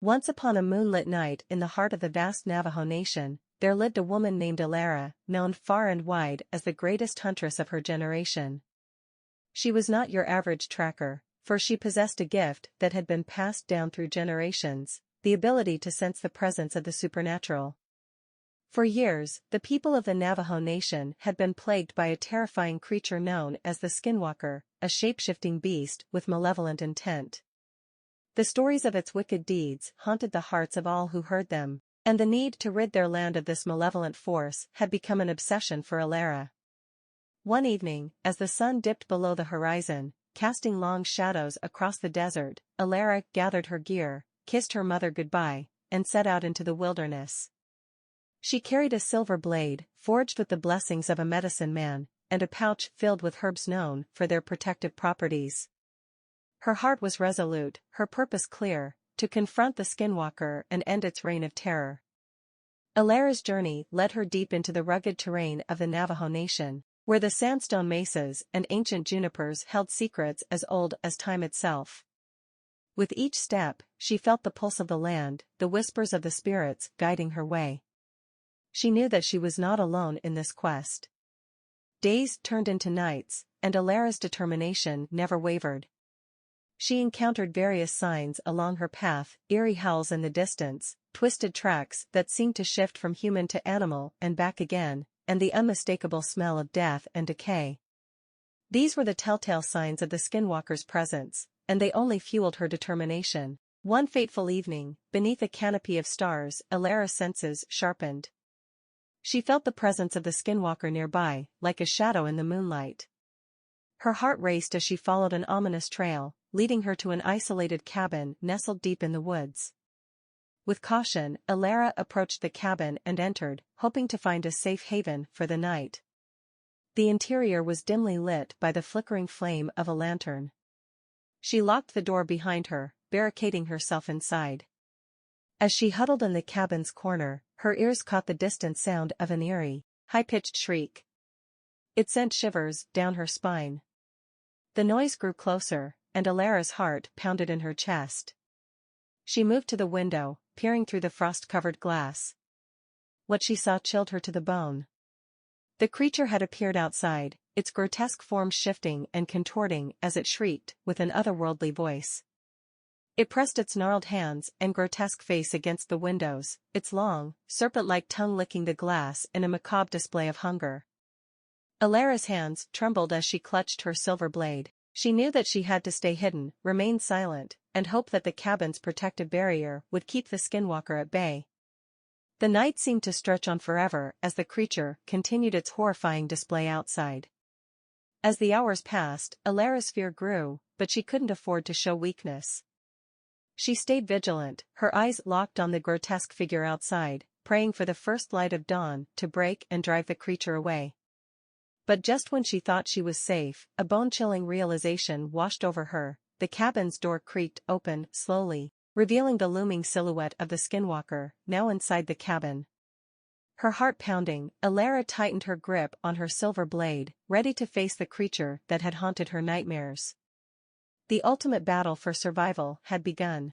Once upon a moonlit night in the heart of the vast Navajo Nation, there lived a woman named Alara, known far and wide as the greatest huntress of her generation. She was not your average tracker, for she possessed a gift that had been passed down through generations, the ability to sense the presence of the supernatural. For years, the people of the Navajo Nation had been plagued by a terrifying creature known as the Skinwalker, a shape-shifting beast with malevolent intent. The stories of its wicked deeds haunted the hearts of all who heard them, and the need to rid their land of this malevolent force had become an obsession for Alara. One evening, as the sun dipped below the horizon, casting long shadows across the desert, Alara gathered her gear, kissed her mother goodbye, and set out into the wilderness. She carried a silver blade, forged with the blessings of a medicine man, and a pouch filled with herbs known for their protective properties. Her heart was resolute, her purpose clear, to confront the Skinwalker and end its reign of terror. Alara's journey led her deep into the rugged terrain of the Navajo Nation, where the sandstone mesas and ancient junipers held secrets as old as time itself. With each step, she felt the pulse of the land, the whispers of the spirits guiding her way. She knew that she was not alone in this quest. Days turned into nights, and Alara's determination never wavered. She encountered various signs along her path, eerie howls in the distance, twisted tracks that seemed to shift from human to animal and back again, and the unmistakable smell of death and decay. These were the telltale signs of the Skinwalker's presence, and they only fueled her determination. One fateful evening, beneath a canopy of stars, Alara's senses sharpened. She felt the presence of the Skinwalker nearby, like a shadow in the moonlight. Her heart raced as she followed an ominous trail, leading her to an isolated cabin nestled deep in the woods. With caution, Alara approached the cabin and entered, hoping to find a safe haven for the night. The interior was dimly lit by the flickering flame of a lantern. She locked the door behind her, barricading herself inside. As she huddled in the cabin's corner, her ears caught the distant sound of an eerie, high-pitched shriek. It sent shivers down her spine. The noise grew closer, and Alara's heart pounded in her chest. She moved to the window, peering through the frost-covered glass. What she saw chilled her to the bone. The creature had appeared outside, its grotesque form shifting and contorting as it shrieked with an otherworldly voice. It pressed its gnarled hands and grotesque face against the windows, its long, serpent-like tongue licking the glass in a macabre display of hunger. Alara's hands trembled as she clutched her silver blade. She knew that she had to stay hidden, remain silent, and hope that the cabin's protective barrier would keep the Skinwalker at bay. The night seemed to stretch on forever as the creature continued its horrifying display outside. As the hours passed, Alara's fear grew, but she couldn't afford to show weakness. She stayed vigilant, her eyes locked on the grotesque figure outside, praying for the first light of dawn to break and drive the creature away. But just when she thought she was safe, a bone-chilling realization washed over her. The cabin's door creaked open slowly, revealing the looming silhouette of the Skinwalker, now inside the cabin. Her heart pounding, Alara tightened her grip on her silver blade, ready to face the creature that had haunted her nightmares. The ultimate battle for survival had begun.